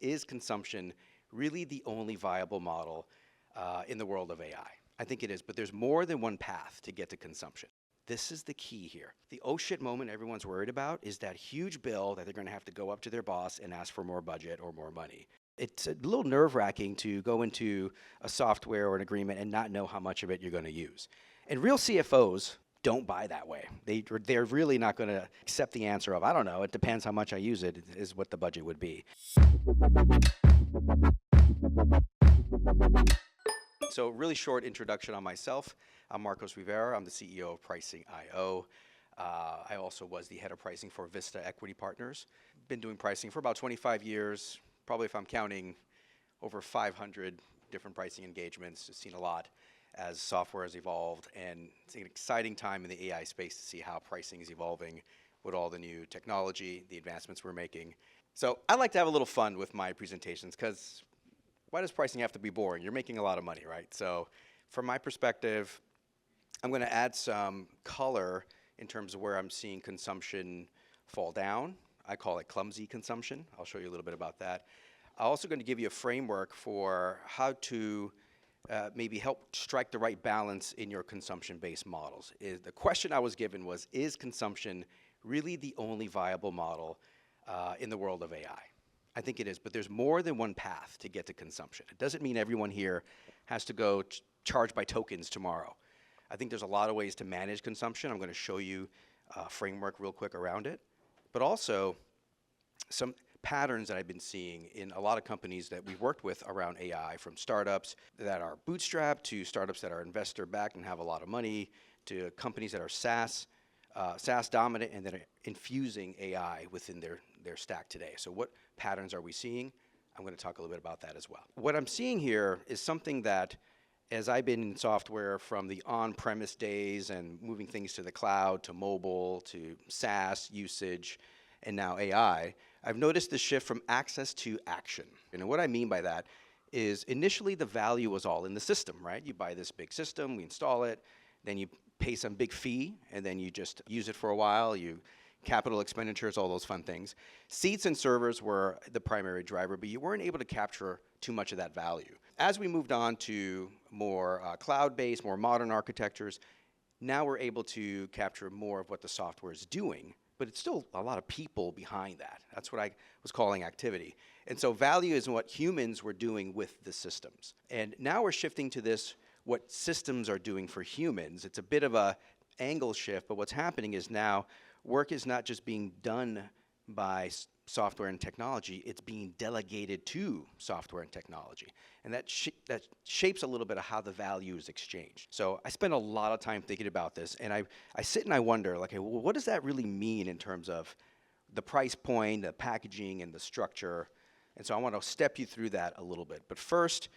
is consumption really the only viable model in the world of AI? I think it is, but there's more than one path to get to consumption. This is the key here. The oh shit moment everyone's worried about is that huge bill that they're going to have to go up to their boss and ask for more budget or more money. It's a little nerve-wracking to go into a software or an agreement and not know how much of it you're going to use. And real CFOs don't buy that way. They're really not going to accept the answer of, I don't know, it depends how much I use it, is what the budget would be. So really short introduction on myself. I'm Marcos Rivera. I'm the CEO of Pricing.io. I also was the head of pricing for Vista Equity Partners. Been doing pricing for about 25 years, probably if I'm counting over 500 different pricing engagements. Just seen a lot as software has evolved, and it's an exciting time in the AI space to see how pricing is evolving with all the new technology, the advancements we're making. So I like to have a little fun with my presentations because why does pricing have to be boring? You're making a lot of money, right? So from my perspective, I'm going to add some color in terms of where I'm seeing consumption fall down. I call it clumsy consumption. I'll show you a little bit about that. I'm also going to give you a framework for how to maybe help strike the right balance in your consumption-based models. The question I was given was, is consumption really the only viable model in the world of AI? I think it is, but there's more than one path to get to consumption. It doesn't mean everyone here has to go charge by tokens tomorrow. I think there's a lot of ways to manage consumption. I'm going to show you a framework real quick around it, but also some patterns that I've been seeing in a lot of companies that we've worked with around AI, from startups that are bootstrapped to startups that are investor-backed and have a lot of money, to companies that are SaaS dominant and that are infusing AI within their stack today. So what patterns are we seeing? I'm going to talk a little bit about that as well. What I'm seeing here is something that, as I've been in software from the on-premise days and moving things to the cloud, to mobile, to SaaS usage, and now AI, I've noticed the shift from access to action. And what I mean by that is initially the value was all in the system, right? You buy this big system, we install it, then you pay some big fee, and then you just use it for a while, capital expenditures, all those fun things. Seats and servers were the primary driver, but you weren't able to capture too much of that value. As we moved on to more cloud-based, more modern architectures, now we're able to capture more of what the software is doing, but it's still a lot of people behind that. That's what I was calling activity. And so value is what humans were doing with the systems. And now we're shifting to this, what systems are doing for humans. It's a bit of a angle shift, but what's happening is now work is not just being done by software and technology, it's being delegated to software and technology. And that shapes a little bit of how the value is exchanged. So I spend a lot of time thinking about this, and I sit and I wonder, like, well, what does that really mean in terms of the price point, the packaging, and the structure? And so I want to step you through that a little bit. But first,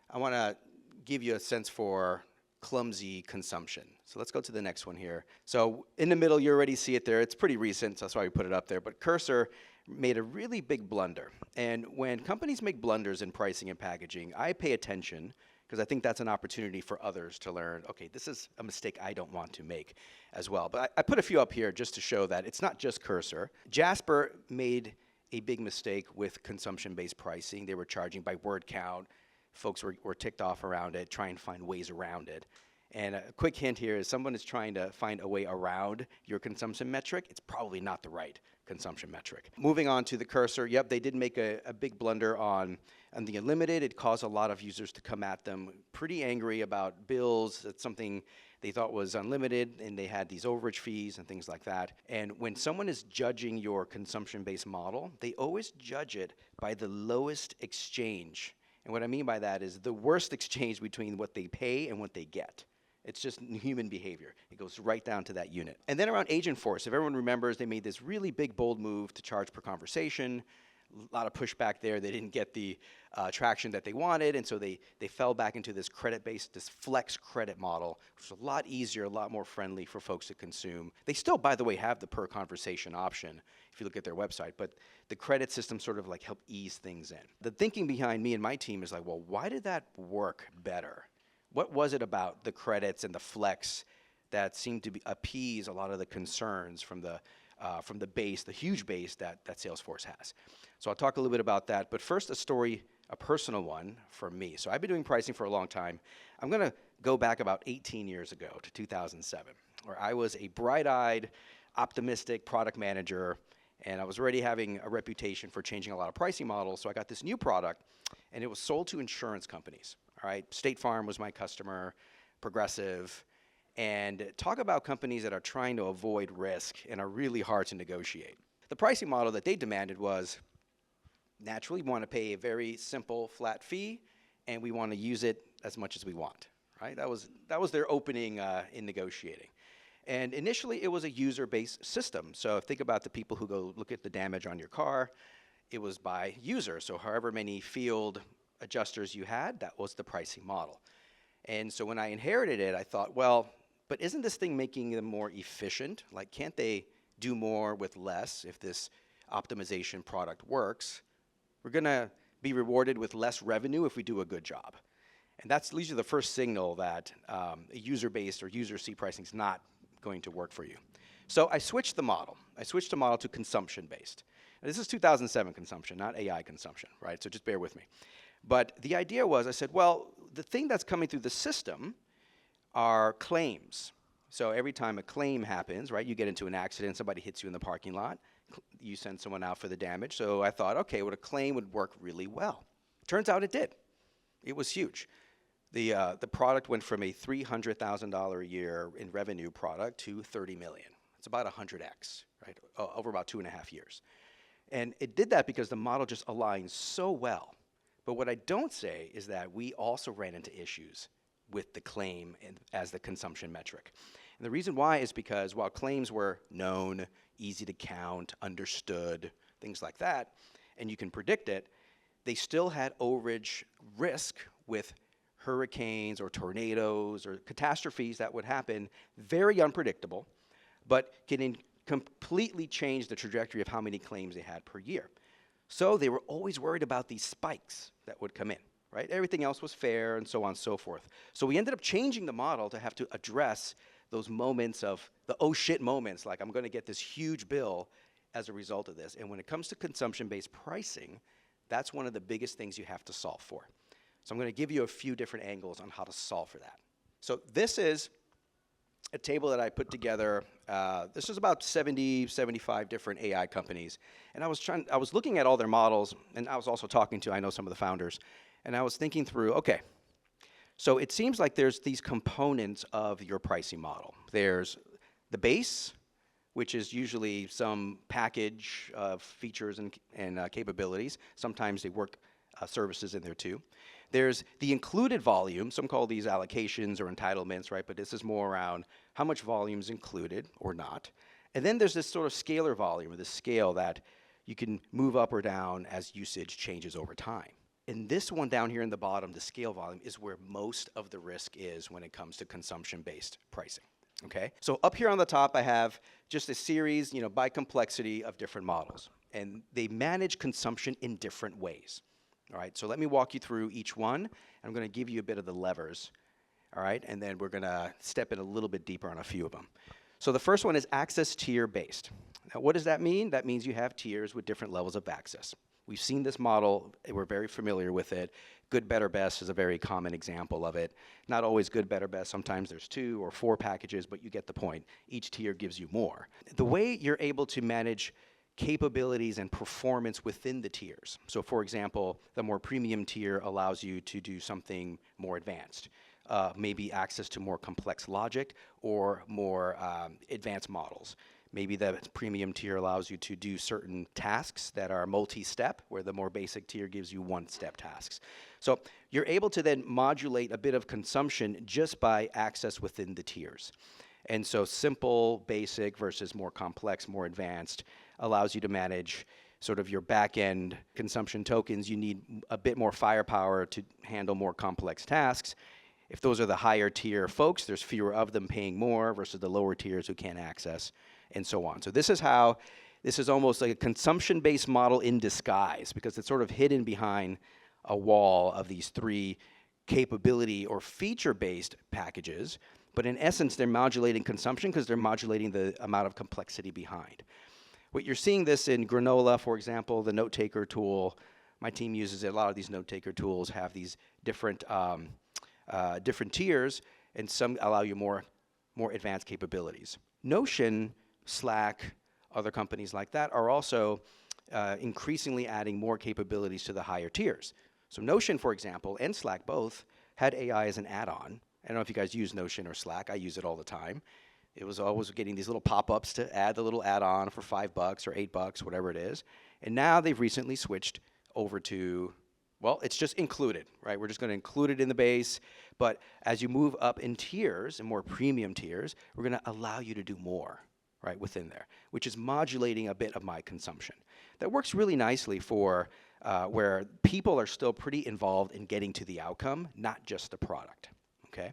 I want to give you a sense for clumsy consumption. So let's go to the next one here. So in the middle, you already see it there. It's pretty recent, so that's why we put it up there. But Cursor made a really big blunder. And when companies make blunders in pricing and packaging, I pay attention because I think that's an opportunity for others to learn, okay, this is a mistake I don't want to make as well. But I put a few up here just to show that it's not just Cursor. Jasper made a big mistake with consumption-based pricing. They were charging by word count. Folks were ticked off around it, trying to find ways around it. And a quick hint here is someone is trying to find a way around your consumption metric. It's probably not the right consumption metric. Moving on to the Cursor, yep, they did make a big blunder on the unlimited. It caused a lot of users to come at them pretty angry about bills. It's something they thought was unlimited, and they had these overage fees and things like that. And when someone is judging your consumption-based model, they always judge it by the lowest exchange. And what I mean by that is the worst exchange between what they pay and what they get. It's just human behavior. It goes right down to that unit. And then around Agentforce, if everyone remembers, they made this really big, bold move to charge per conversation. A lot of pushback there. They didn't get the traction that they wanted, and so they fell back into this credit-based, this flex credit model, which is a lot easier, a lot more friendly for folks to consume. They still, by the way, have the per conversation option if you look at their website, but the credit system sort of like helped ease things in. The thinking behind me and my team is like, well, why did that work better? What was it about the credits and the flex that seemed to appease a lot of the concerns from the from the base, the huge base that Salesforce has. So I'll talk a little bit about that. But first, a story, a personal one for me. So I've been doing pricing for a long time. I'm going to go back about 18 years ago to 2007, where I was a bright-eyed, optimistic product manager, and I was already having a reputation for changing a lot of pricing models. So I got this new product, and it was sold to insurance companies. All right, State Farm was my customer, Progressive, and talk about companies that are trying to avoid risk and are really hard to negotiate. The pricing model that they demanded was, naturally, we want to pay a very simple flat fee, and we want to use it as much as we want. Right? That was their opening in negotiating. And initially, it was a user-based system. So think about the people who go look at the damage on your car. It was by user. So however many field adjusters you had, that was the pricing model. And so when I inherited it, I thought, well, but isn't this thing making them more efficient? Like, can't they do more with less if this optimization product works? We're going to be rewarded with less revenue if we do a good job. And that's usually the first signal that a user-based or user-seat pricing is not going to work for you. So I switched the model. I switched the model to consumption-based. This is 2007 consumption, not AI consumption, right? So just bear with me. But the idea was, I said, well, the thing that's coming through the system are claims. So every time a claim happens, right, you get into an accident, somebody hits you in the parking lot, you send someone out for the damage. So I thought, okay, well, a claim would work really well. Turns out it did. It was huge. The product went from a $300,000 a year in revenue product to $30 million. It's about 100x, right, over about 2.5 years. And it did that because the model just aligns so well. But what I don't say is that we also ran into issues with the claim as the consumption metric. And the reason why is because while claims were known, easy to count, understood, things like that, and you can predict it, they still had overage risk with hurricanes or tornadoes or catastrophes that would happen, very unpredictable, but can completely change the trajectory of how many claims they had per year. So they were always worried about these spikes that would come in, right? Everything else was fair and so on and so forth. So we ended up changing the model to have to address those moments of the oh shit moments, like I'm going to get this huge bill as a result of this. And when it comes to consumption-based pricing, that's one of the biggest things you have to solve for. So I'm going to give you a few different angles on how to solve for that. So this is a table that I put together. This is about 70, 75 different AI companies. And I was looking at all their models, and I was also talking to, I know, some of the founders. And I was thinking through, okay, so it seems like there's these components of your pricing model. There's the base, which is usually some package of features and capabilities. Sometimes they work services in there too. There's the included volume. Some call these allocations or entitlements, right? But this is more around how much volume is included or not. And then there's this sort of scalar volume, or this scale that you can move up or down as usage changes over time. And this one down here in the bottom, the scale volume, is where most of the risk is when it comes to consumption-based pricing. Okay? So up here on the top, I have just a series, by complexity of different models. And they manage consumption in different ways. All right, so let me walk you through each one. I'm going to give you a bit of the levers, all right, and then we're going to step in a little bit deeper on a few of them. So the first one is access tier based. Now, what does that mean? That means you have tiers with different levels of access. We've seen this model. We're very familiar with it. Good, better, best is a very common example of it. Not always good, better, best. Sometimes there's 2 or 4 packages, but you get the point. Each tier gives you more. The way you're able to manage capabilities and performance within the tiers. So for example, the more premium tier allows you to do something more advanced, maybe access to more complex logic or more advanced models. Maybe the premium tier allows you to do certain tasks that are multi-step, where the more basic tier gives you one-step tasks. So you're able to then modulate a bit of consumption just by access within the tiers. And so simple, basic versus more complex, more advanced allows you to manage sort of your back-end consumption tokens. You need a bit more firepower to handle more complex tasks. If those are the higher tier folks, there's fewer of them paying more versus the lower tiers who can't access, and so on. So this is almost like a consumption-based model in disguise, because it's sort of hidden behind a wall of these 3 capability or feature-based packages. But in essence, they're modulating consumption because they're modulating the amount of complexity behind. What you're seeing this in Granola, for example, the note taker tool. My team uses it. A lot of these note taker tools have these different different tiers, and some allow you more advanced capabilities. Notion, Slack, other companies like that are also increasingly adding more capabilities to the higher tiers. So Notion, for example, and Slack both had AI as an add-on. I don't know if you guys use Notion or Slack. I use it all the time. It was always getting these little pop-ups to add the little add-on for $5 or $8, whatever it is. And now they've recently switched over to, well, it's just included, right? We're just going to include it in the base. But as you move up in tiers and more premium tiers, we're going to allow you to do more, right, within there, which is modulating a bit of my consumption. That works really nicely for where people are still pretty involved in getting to the outcome, not just the product, okay?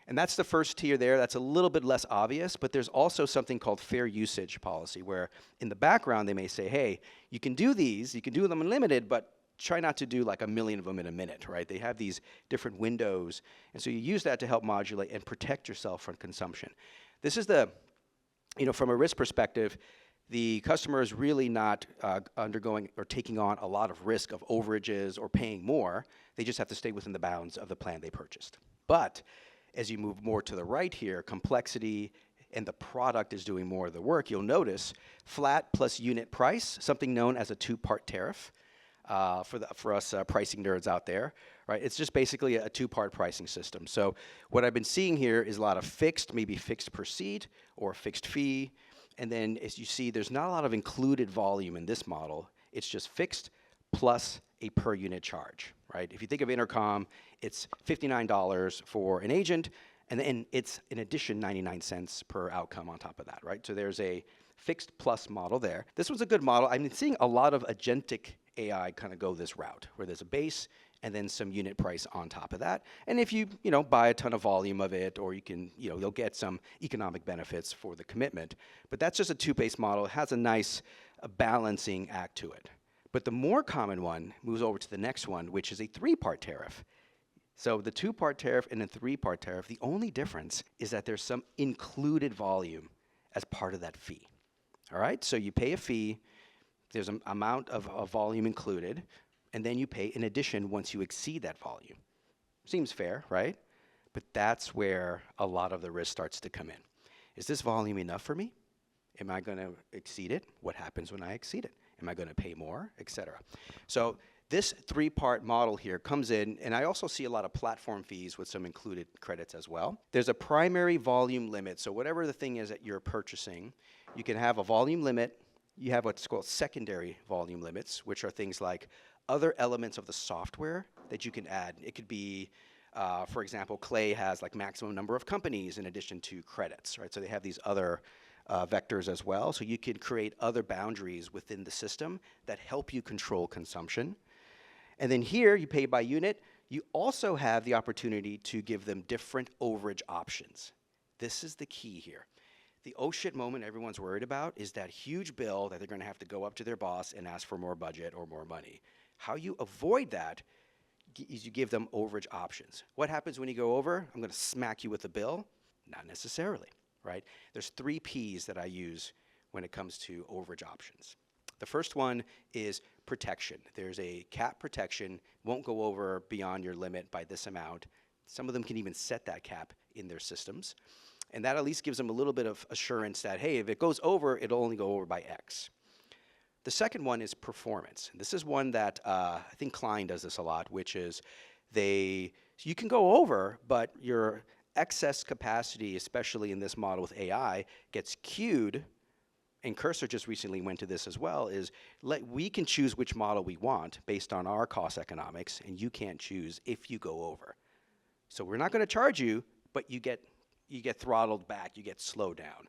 And that's the first tier there. That's a little bit less obvious, but there's also something called fair usage policy, where in the background they may say, hey, you can do these, you can do them unlimited, but try not to do like 1 million of them in a minute, right? They have these different windows, and so you use that to help modulate and protect yourself from consumption. This is the, from a risk perspective, the customer is really not undergoing or taking on a lot of risk of overages or paying more. They just have to stay within the bounds of the plan they purchased. But as you move more to the right here, complexity and the product is doing more of the work, you'll notice flat plus unit price, something known as a two-part tariff for us pricing nerds out there, right? It's just basically a two-part pricing system. So what I've been seeing here is a lot of fixed, maybe fixed per seat or fixed fee. And then as you see, there's not a lot of included volume in this model. It's just fixed plus a per unit charge, right? If you think of intercom, it's $59 for an agent, and then it's in addition 99 cents per outcome on top of that, right? So there's a fixed plus model there. This was a good model. I've been seeing a lot of agentic AI kind of go this route, where there's a base and then some unit price on top of that. And if you, buy a ton of volume of it, or you can, you'll get some economic benefits for the commitment. But that's just a two-base model. It has a nice balancing act to it. But the more common one moves over to the next one, which is a three-part tariff. So the two-part tariff and a three-part tariff, the only difference is that there's some included volume as part of that fee. All right, so you pay a fee, there's an amount of volume included, and then you pay in addition once you exceed that volume. Seems fair, right? But that's where a lot of the risk starts to come in. Is this volume enough for me? Am I going to exceed it? What happens when I exceed it? Am I going to pay more, et cetera? So this three-part model here comes in, and I also see a lot of platform fees with some included credits as well. There's a primary volume limit. So whatever the thing is that you're purchasing, you can have a volume limit. You have what's called secondary volume limits, which are things like other elements of the software that you can add. It could be, for example, Clay has like maximum number of companies in addition to credits, right? So they have these other vectors as well. So you can create other boundaries within the system that help you control consumption. And then here, you pay by unit. You also have the opportunity to give them different overage options. This is the key here. The oh shit moment everyone's worried about is that huge bill that they're going to have to go up to their boss and ask for more budget or more money. How you avoid that is you give them overage options. What happens when you go over? I'm going to smack you with a bill? Not necessarily, right? There's 3 Ps that I use when it comes to overage options. The first one is protection. There's a cap protection, won't go over beyond your limit by this amount. Some of them can even set that cap in their systems. And that at least gives them a little bit of assurance that, hey, if it goes over, it'll only go over by X. The second one is performance. This is one that I think Klein does this a lot, which is you can go over, but your excess capacity, especially in this model with AI, gets queued, and Cursor just recently went to this as well, is we can choose which model we want based on our cost economics, and you can't choose if you go over. So we're not going to charge you, but you get throttled back, you get slowed down.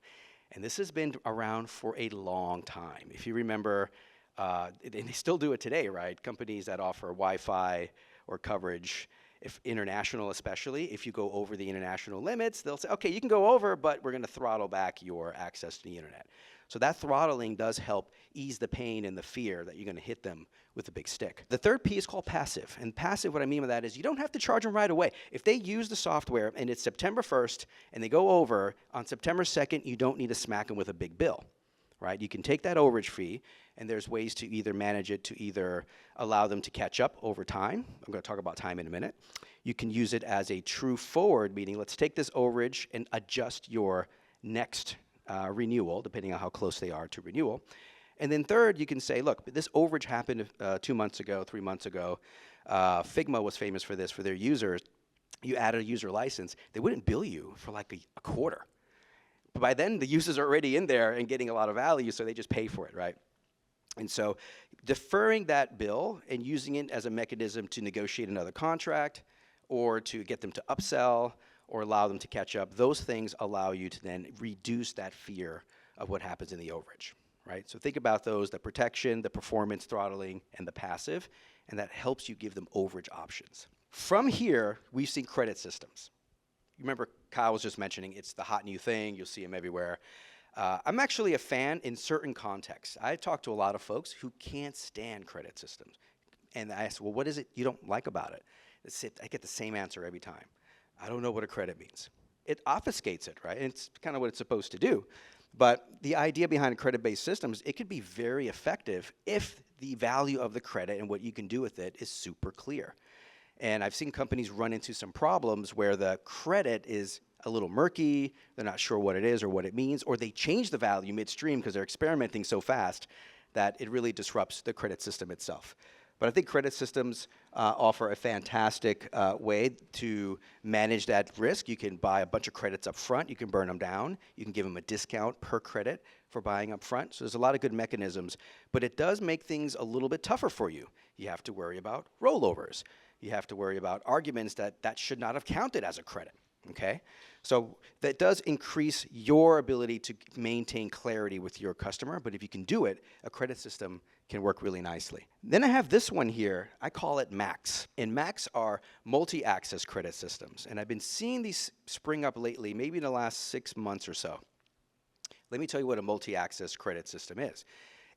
And this has been around for a long time. If you remember, and they still do it today, right? Companies that offer Wi-Fi or coverage, if international especially, if you go over the international limits, they'll say, okay, you can go over, but we're going to throttle back your access to the internet. So that throttling does help ease the pain and the fear that you're going to hit them with a big stick. The third P is called passive. And passive, what I mean by that is you don't have to charge them right away. If they use the software and it's September 1st and they go over, on September 2nd, you don't need to smack them with a big bill, right? You can take that overage fee, and there's ways to either manage it to either allow them to catch up over time. I'm going to talk about time in a minute. You can use it as a true forward, meaning let's take this overage and adjust your next renewal, depending on how close they are to renewal. And then third, you can say, look, this overage happened 2 months ago, 3 months ago. Figma was famous for this, for their users. You added a user license, they wouldn't bill you for like a quarter. But by then, the users are already in there and getting a lot of value, so they just pay for it, right? And so deferring that bill and using it as a mechanism to negotiate another contract or to get them to upsell or allow them to catch up, those things allow you to then reduce that fear of what happens in the overage, right? So think about those, the protection, the performance throttling, and the passive, and that helps you give them overage options. From here, we've seen credit systems. You remember Kyle was just mentioning it's the hot new thing. You'll see them everywhere. I'm actually a fan in certain contexts. I talk to a lot of folks who can't stand credit systems. And I ask, well, what is it you don't like about it? I get the same answer every time. I don't know what a credit means. It obfuscates it, right? And it's kind of what it's supposed to do. But the idea behind credit-based systems, it could be very effective if the value of the credit and what you can do with it is super clear. And I've seen companies run into some problems where the credit is a little murky, they're not sure what it is or what it means, or they change the value midstream because they're experimenting so fast that it really disrupts the credit system itself. But I think credit systems offer a fantastic way to manage that risk. You can buy a bunch of credits up front, you can burn them down, you can give them a discount per credit for buying up front. So there's a lot of good mechanisms, but it does make things a little bit tougher for you. You have to worry about rollovers. You have to worry about arguments that should not have counted as a credit, okay? So that does increase your ability to maintain clarity with your customer, but if you can do it, a credit system can work really nicely. Then I have this one here, I call it MAX. And MAX are multi-access credit systems. And I've been seeing these spring up lately, maybe in the last 6 months or so. Let me tell you what a multi-access credit system is.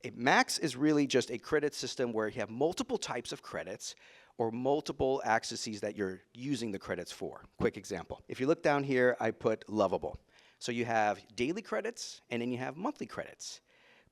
A MAX is really just a credit system where you have multiple types of credits or multiple accesses that you're using the credits for. Quick example. If you look down here, I put lovable. So you have daily credits, and then you have monthly credits.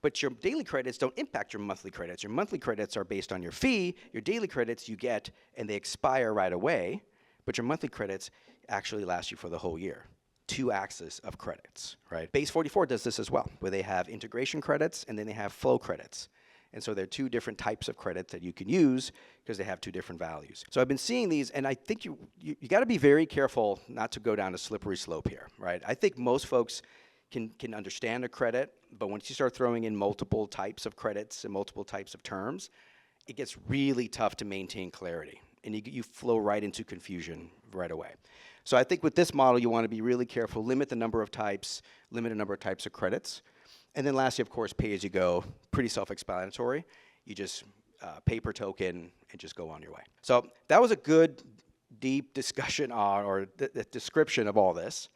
But your daily credits don't impact your monthly credits. Your monthly credits are based on your fee. Your daily credits you get, and they expire right away. But your monthly credits actually last you for the whole year. 2 axes of credits, right? Base 44 does this as well, where they have integration credits, and then they have flow credits. And so there are 2 different types of credits that you can use because they have 2 different values. So I've been seeing these, and I think you got to be very careful not to go down a slippery slope here, right? I think most folks can understand a credit, but once you start throwing in multiple types of credits and multiple types of terms, it gets really tough to maintain clarity, and you flow right into confusion right away. So I think with this model, you want to be really careful, limit the number of types, limit the number of types of credits. And then lastly, of course, pay-as-you-go, pretty self-explanatory. You just pay per token and just go on your way. So that was a good, deep discussion on, or the description of all this.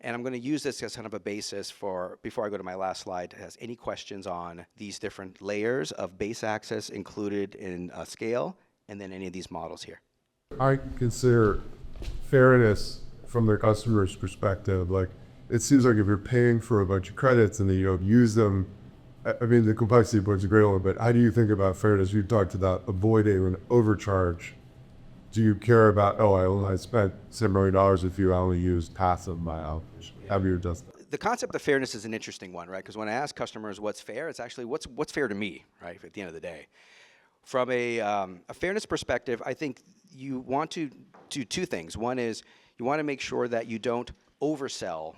And I'm going to use this as kind of a basis for, before I go to my last slide, has any questions on these different layers of base access included in scale, and then any of these models here. I consider fairness from the customer's perspective, like, it seems like if you're paying for a bunch of credits and then you don't use them, I mean, the complexity part's a great one, but how do you think about fairness? You talked about avoiding an overcharge. Do you care about, I spent $7 million if you only used half of my allocation? How do you adjust that? The concept of fairness is an interesting one, right? Because when I ask customers what's fair, it's actually what's fair to me, right, at the end of the day. From a fairness perspective, I think you want to do 2 things. One is you want to make sure that you don't oversell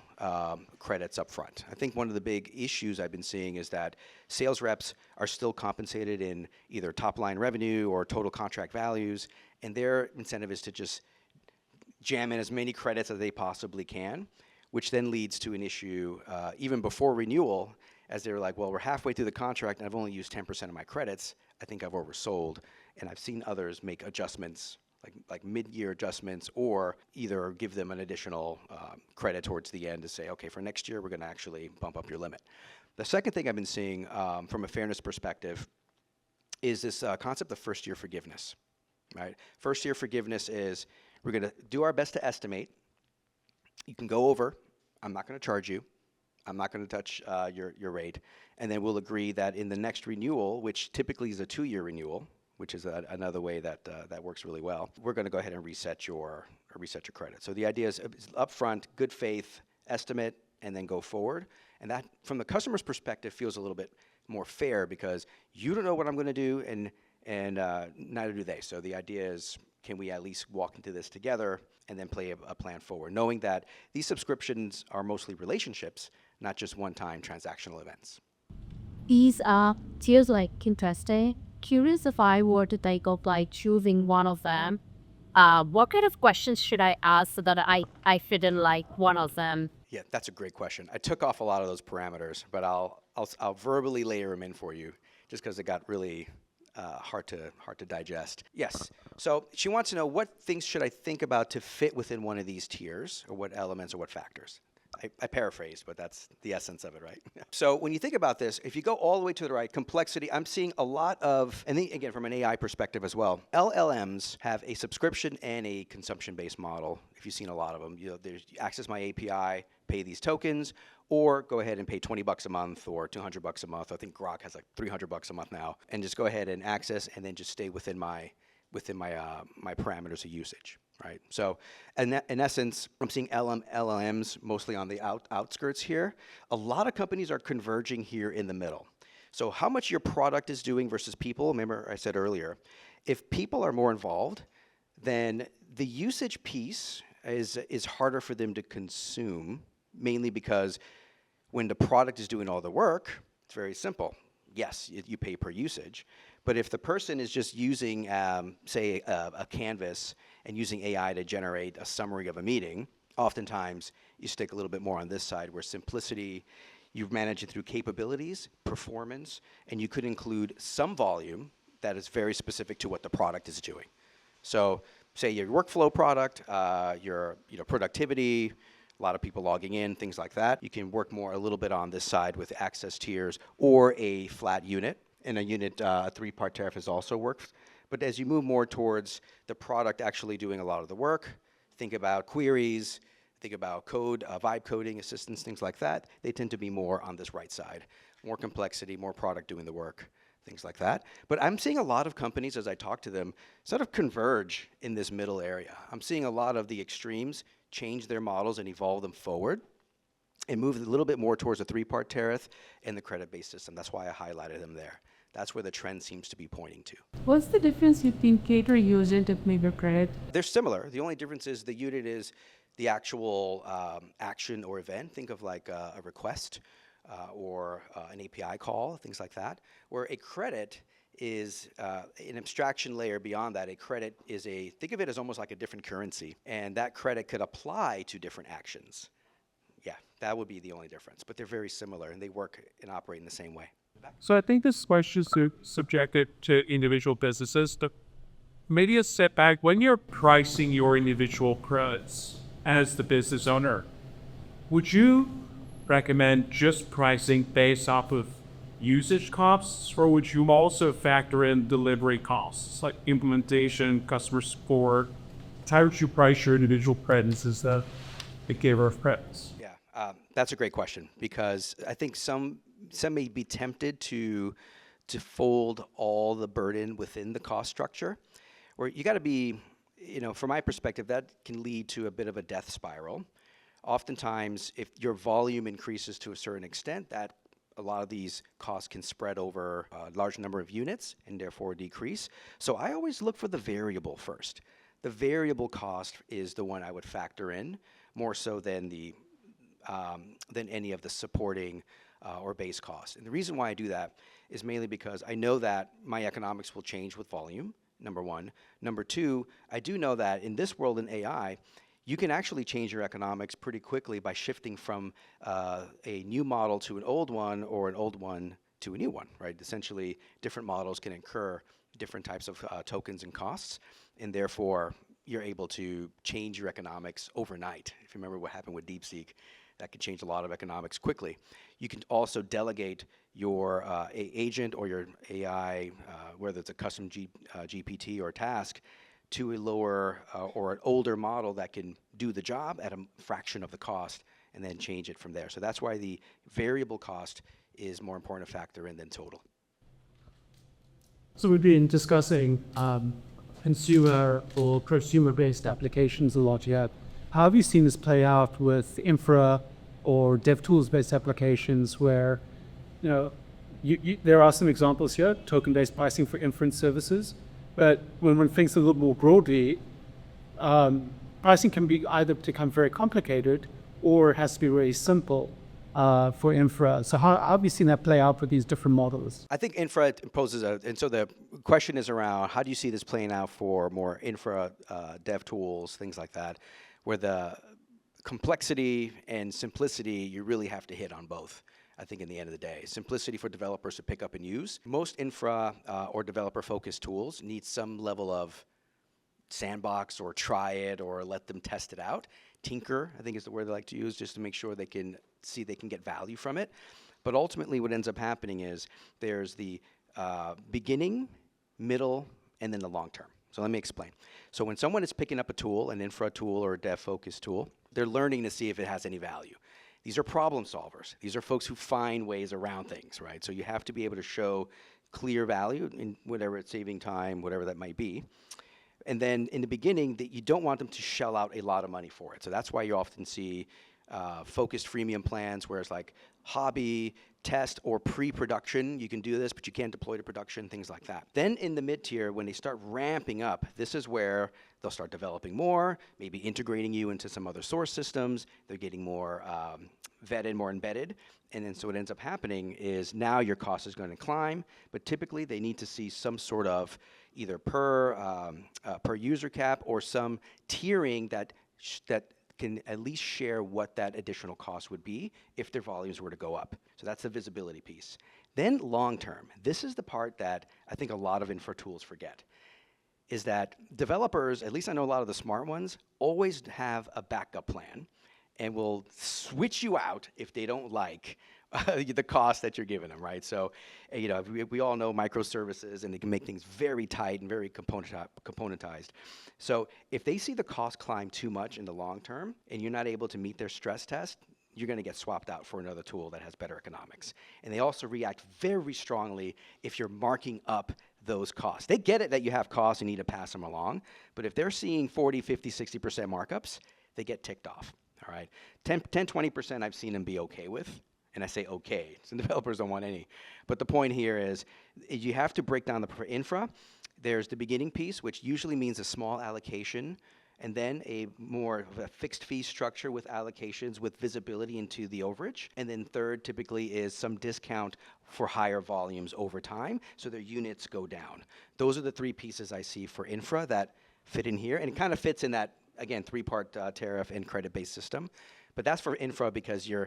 credits up front. I think one of the big issues I've been seeing is that sales reps are still compensated in either top-line revenue or total contract values, and their incentive is to just jam in as many credits as they possibly can, which then leads to an issue even before renewal, as they're like, well, we're halfway through the contract and I've only used 10% of my credits. I think I've oversold. And I've seen others make adjustments, like mid-year adjustments, or either give them an additional credit towards the end to say, okay, for next year, we're going to actually bump up your limit. The second thing I've been seeing from a fairness perspective is this concept of first-year forgiveness, right? First-year forgiveness is we're going to do our best to estimate. You can go over. I'm not going to charge you. I'm not going to touch your rate. And then we'll agree that in the next renewal, which typically is a 2-year renewal, which is another way that that works really well, we're going to go ahead and reset your credit. So the idea is upfront, good faith estimate, and then go forward. And that, from the customer's perspective, feels a little bit more fair because you don't know what I'm going to do, and neither do they. So the idea is, can we at least walk into this together and then play a plan forward, knowing that these subscriptions are mostly relationships, not just one-time transactional events. These tiers like interesting. Curious if I were to think of like choosing one of them, what kind of questions should I ask so that I fit in like one of them? Yeah, that's a great question. I took off a lot of those parameters, but I'll verbally layer them in for you, just because it got really hard to digest. Yes. So she wants to know, what things should I think about to fit within one of these tiers, or what elements or what factors? I paraphrased, but that's the essence of it, right? So when you think about this, if you go all the way to the right, complexity, I'm seeing a lot of, and then again, from an AI perspective as well, LLMs have a subscription and a consumption-based model. If you've seen a lot of them, there's access my API, pay these tokens, or go ahead and pay $20 a month or $200 a month. I think Grok has like $300 a month now, and just go ahead and access, and then just stay within my parameters of usage, right? So in essence, I'm seeing LLMs mostly on the outskirts here. A lot of companies are converging here in the middle. So how much your product is doing versus people, remember I said earlier, if people are more involved, then the usage piece is harder for them to consume, mainly because when the product is doing all the work, it's very simple. Yes, you pay per usage. But if the person is just using, say, a canvas and using AI to generate a summary of a meeting, oftentimes you stick a little bit more on this side, where simplicity, you manage it through capabilities, performance, and you could include some volume that is very specific to what the product is doing. So say your workflow product, your productivity, a lot of people logging in, things like that. You can work more a little bit on this side with access tiers or a flat unit. And a unit, a 3-part tariff has also worked. But as you move more towards the product actually doing a lot of the work, think about queries, think about code, vibe coding, assistance, things like that. They tend to be more on this right side. More complexity, more product doing the work, things like that. But I'm seeing a lot of companies, as I talk to them, sort of converge in this middle area. I'm seeing a lot of the extremes change their models and evolve them forward, and move a little bit more towards a 3-part tariff and the credit-based system. That's why I highlighted them there. That's where the trend seems to be pointing to. What's the difference between cater usage and maybe credit? They're similar. The only difference is the unit is the actual action or event. Think of like a request or an API call, things like that. Where a credit is an abstraction layer beyond that. A credit is think of it as almost like a different currency. And that credit could apply to different actions. Yeah, that would be the only difference. But they're very similar, and they work and operate in the same way. So I think this question is subjected to individual businesses. Maybe a setback when you're pricing your individual credits as the business owner. Would you recommend just pricing based off of usage costs, or would you also factor in delivery costs like implementation, customer support? How would you price your individual credits as the giver of credits? Yeah, that's a great question, because I think some may be tempted to fold all the burden within the cost structure, where you got to be, from my perspective, that can lead to a bit of a death spiral. Oftentimes, if your volume increases to a certain extent, that a lot of these costs can spread over a large number of units and therefore decrease. So I always look for the variable first. The variable cost is the one I would factor in more so than than any of the supporting or base costs. And the reason why I do that is mainly because I know that my economics will change with volume, number one. Number two, I do know that in this world in AI, you can actually change your economics pretty quickly by shifting from a new model to an old one, or an old one to a new one, right? Essentially, different models can incur different types of tokens and costs, and therefore, you're able to change your economics overnight. If you remember what happened with DeepSeek, that could change a lot of economics quickly. You can also delegate your agent or your AI, whether it's a custom GPT or task, to a lower or an older model that can do the job at a fraction of the cost and then change it from there. So that's why the variable cost is more important to factor in than total. So we've been discussing consumer or prosumer-based applications a lot yet. How have you seen this play out with infra or dev tools-based applications where, there are some examples here, token-based pricing for inference services, but when one thinks a little more broadly, pricing can be either become very complicated or it has to be really simple for infra. So how have you seen that play out with these different models? I think infra poses and so the question is around how do you see this playing out for more infra dev tools, things like that, where the complexity and simplicity, you really have to hit on both. I think in the end of the day, simplicity for developers to pick up and use. Most infra or developer-focused tools need some level of sandbox or try it or let them test it out. Tinker, I think is the word they like to use, just to make sure they can see they can get value from it. But ultimately what ends up happening is there's the beginning, middle, and then the long term. So let me explain. So when someone is picking up a tool, an infra tool or a dev-focused tool, they're learning to see if it has any value. These are problem solvers. These are folks who find ways around things, right? So you have to be able to show clear value in whatever it's saving time, whatever that might be. And then in the beginning, that you don't want them to shell out a lot of money for it. So that's why you often see focused freemium plans where it's like hobby, test, or pre-production. You can do this, but you can't deploy to production, things like that. Then in the mid-tier, when they start ramping up, this is where they'll start developing more, maybe integrating you into some other source systems. They're getting more vetted, more embedded. And then so what ends up happening is now your cost is going to climb, but typically they need to see some sort of either per user cap or some tiering that can at least share what that additional cost would be if their volumes were to go up. So that's the visibility piece. Then long term, this is the part that I think a lot of infra tools forget, is that developers, at least I know a lot of the smart ones, always have a backup plan and will switch you out if they don't like the cost that you're giving them, right? So, we all know microservices, and they can make things very tight and very componentized. So if they see the cost climb too much in the long term, and you're not able to meet their stress test, you're going to get swapped out for another tool that has better economics. And they also react very strongly if you're marking up those costs. They get it that you have costs and need to pass them along, but if they're seeing 40, 50, 60% markups, they get ticked off, all right? 10, 20% I've seen them be okay with. And I say okay, some developers don't want any. But the point here is you have to break down the infra. There's the beginning piece, which usually means a small allocation, and then a more of a fixed fee structure with allocations with visibility into the overage. And then third typically is some discount for higher volumes over time, so their units go down. Those are the three pieces I see for infra that fit in here, and it kind of fits in that, again, three-part tariff and credit-based system. But that's for infra because you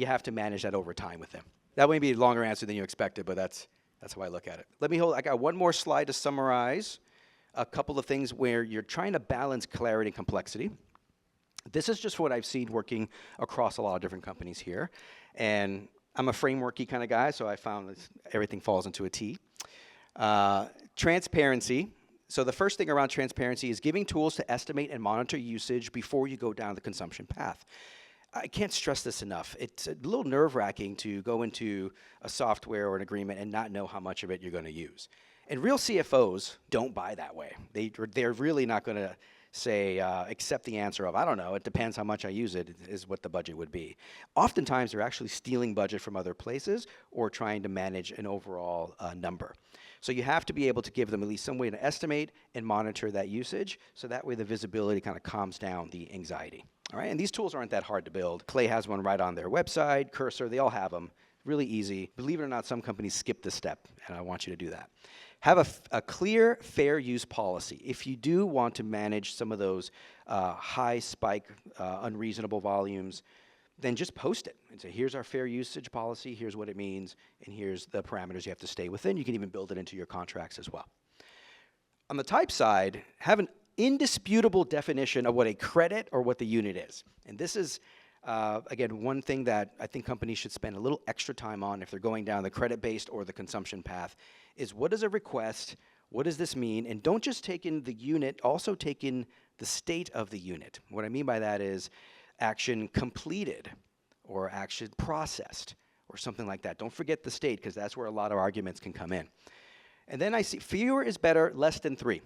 have to manage that over time with them. That may be a longer answer than you expected, but that's how I look at it. I got one more slide to summarize a couple of things where you're trying to balance clarity and complexity. This is just what I've seen working across a lot of different companies here. And I'm a frameworky kind of guy, so I found that everything falls into a T. Transparency. So the first thing around transparency is giving tools to estimate and monitor usage before you go down the consumption path. I can't stress this enough. It's a little nerve-wracking to go into a software or an agreement and not know how much of it you're going to use. And real CFOs don't buy that way. They're really not going to say, accept the answer of, I don't know, it depends how much I use it, is what the budget would be. Oftentimes, they're actually stealing budget from other places or trying to manage an overall number. So you have to be able to give them at least some way to estimate and monitor that usage, so that way the visibility kind of calms down the anxiety. All right, and these tools aren't that hard to build. Clay has one right on their website, Cursor, they all have them. Really easy. Believe it or not, some companies skip this step, and I want you to do that. Have a clear, fair use policy. If you do want to manage some of those high spike, unreasonable volumes, then just post it and say, here's our fair usage policy, here's what it means, and here's the parameters you have to stay within. You can even build it into your contracts as well. On the type side, have an indisputable definition of what a credit or what the unit is. And this is, again, one thing that I think companies should spend a little extra time on if they're going down the credit-based or the consumption path, is what is a request, what does this mean, and don't just take in the unit, also take in the state of the unit. What I mean by that is, action completed or action processed or something like that. Don't forget the state, because that's where a lot of arguments can come in. And then I see fewer is better, less than 3.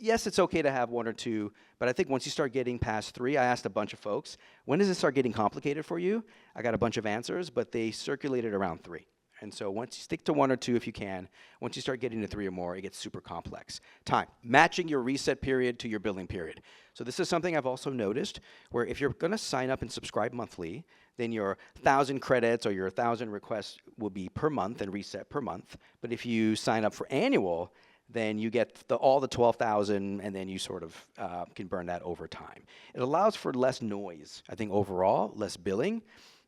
Yes, it's okay to have 1 or 2, but I think once you start getting past 3, I asked a bunch of folks, when does it start getting complicated for you? I got a bunch of answers, but they circulated around 3. And so once you stick to 1 or 2 if you can, once you start getting to 3 or more, it gets super complex. Time, matching your reset period to your billing period. So this is something I've also noticed, where if you're gonna sign up and subscribe monthly, then your 1,000 credits or your 1,000 requests will be per month and reset per month. But if you sign up for annual, then you get all the 12,000, and then you sort of can burn that over time. It allows for less noise, I think overall, less billing,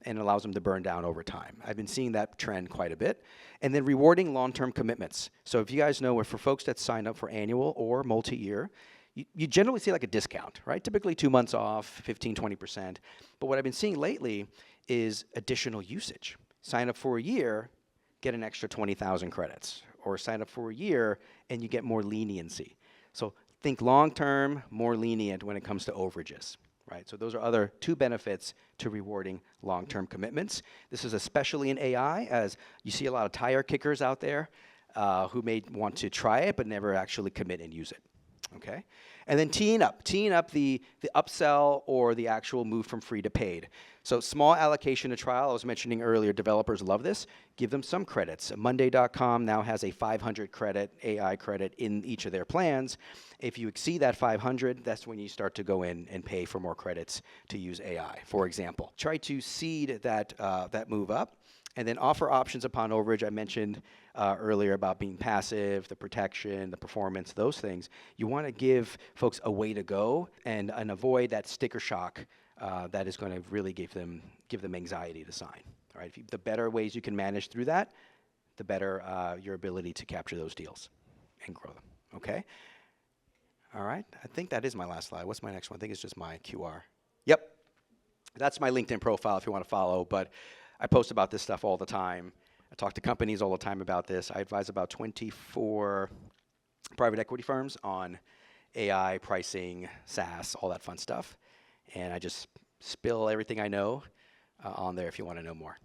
and allows them to burn down over time. I've been seeing that trend quite a bit. And then rewarding long-term commitments. So if you guys know, for folks that sign up for annual or multi-year, you generally see like a discount, right? Typically 2 months off, 15, 20%. But what I've been seeing lately is additional usage. Sign up for a year, get an extra 20,000 credits. Or sign up for a year and you get more leniency. So think long-term, more lenient when it comes to overages, right? So those are other 2 benefits to rewarding long-term commitments. This is especially in AI, as you see a lot of tire kickers out there who may want to try it but never actually commit and use it, okay? And then teeing up the upsell or the actual move from free to paid. So small allocation to trial, I was mentioning earlier, developers love this. Give them some credits. Monday.com now has a 500 credit, AI credit in each of their plans. If you exceed that 500, that's when you start to go in and pay for more credits to use AI, for example. Try to seed that move up, and then offer options upon overage. I mentioned earlier about being passive, the protection, the performance, those things. You want to give folks a way to go and avoid that sticker shock that is going to really give them anxiety to sign. All right? The better ways you can manage through that, the better your ability to capture those deals and grow them. Okay? All right. I think that is my last slide. What's my next one? I think it's just my QR. Yep. That's my LinkedIn profile if you want to follow. But I post about this stuff all the time. I talk to companies all the time about this. I advise about 24 private equity firms on AI, pricing, SaaS, all that fun stuff. And I just spill everything I know on there if you want to know more.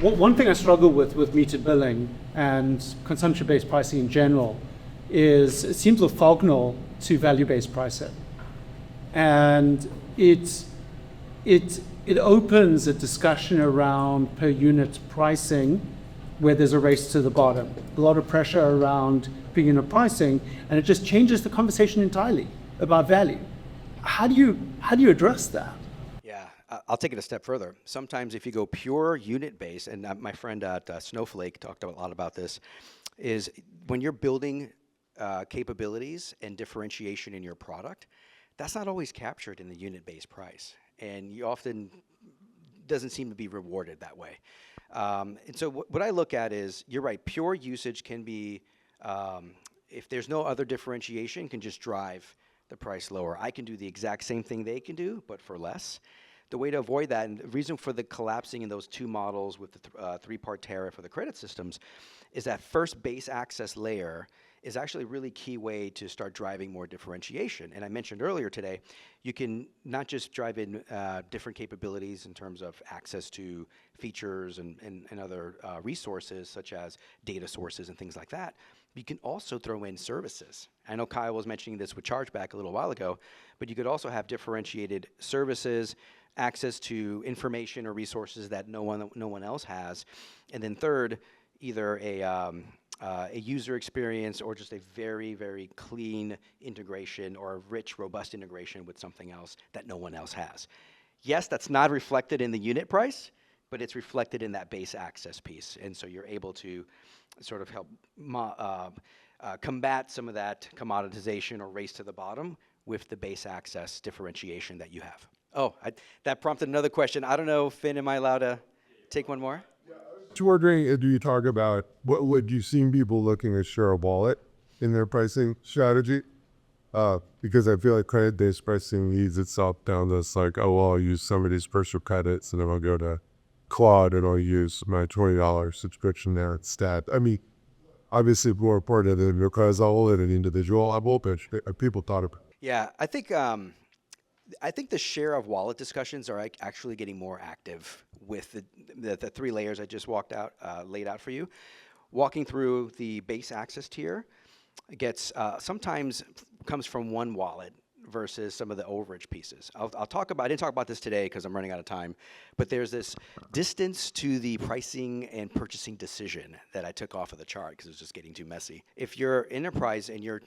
One thing I struggle with metered billing and consumption-based pricing in general is it seems orthogonal to value-based pricing. And it opens a discussion around per unit pricing where there's a race to the bottom. A lot of pressure around per unit pricing, and it just changes the conversation entirely about value. How do you address that? Yeah, I'll take it a step further. Sometimes if you go pure unit-based, and my friend at Snowflake talked a lot about this, is when you're building capabilities and differentiation in your product, that's not always captured in the unit-based price. And you often doesn't seem to be rewarded that way. And so what I look at is, you're right, pure usage can be, if there's no other differentiation, can just drive the price lower. I can do the exact same thing they can do, but for less. The way to avoid that, and the reason for the collapsing in those 2 models with the 3-part tariff or the credit systems, is that first base access layer is actually a really key way to start driving more differentiation. And I mentioned earlier today, you can not just drive in different capabilities in terms of access to features and other resources, such as data sources and things like that. You can also throw in services. I know Kyle was mentioning this with Chargeback a little while ago, but you could also have differentiated services, access to information or resources that no one else has. And then third, either a user experience or just a very, very clean integration or a rich, robust integration with something else that no one else has. Yes, that's not reflected in the unit price, but it's reflected in that base access piece. And so you're able to sort of help combat some of that commoditization or race to the bottom with the base access differentiation that you have. Oh, that prompted another question. I don't know, Finn, am I allowed to take one more? Just wondering, do you talk about what would you seen people looking at share of wallet in their pricing strategy? Because I feel like credit-based pricing leads itself down this like, oh, well, I'll use some of these personal credits and then I'll go to Claude and I'll use my $20 subscription there instead. I mean, obviously more important than because I'll hold it an individual level, but people thought about it. Yeah, I think the share of wallet discussions are actually getting more active with the three layers I just laid out for you. Walking through the base access tier gets sometimes comes from one wallet versus some of the overage pieces. I'll talk about. I didn't talk about this today because I'm running out of time, but there's this distance to the pricing and purchasing decision that I took off of the chart because it was just getting too messy. If you're enterprise and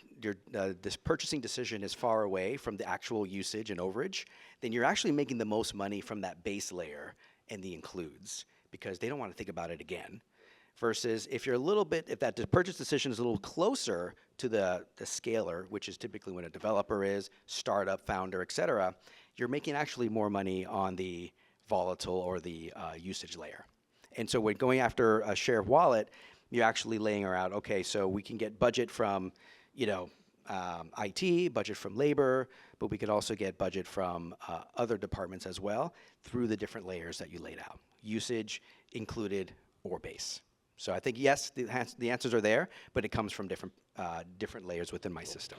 this purchasing decision is far away from the actual usage and overage, then you're actually making the most money from that base layer and the includes because they don't want to think about it again. Versus if you're if that purchase decision is a little closer to the scaler, which is typically when a developer is, startup, founder, et cetera, you're making actually more money on the volatile or the usage layer. And so when going after a share of wallet, you're actually laying out, okay, so we can get budget from, IT, budget from labor, but we could also get budget from other departments as well through the different layers that you laid out, usage, included, or base. So I think, yes, the answers are there, but it comes from different layers within my system.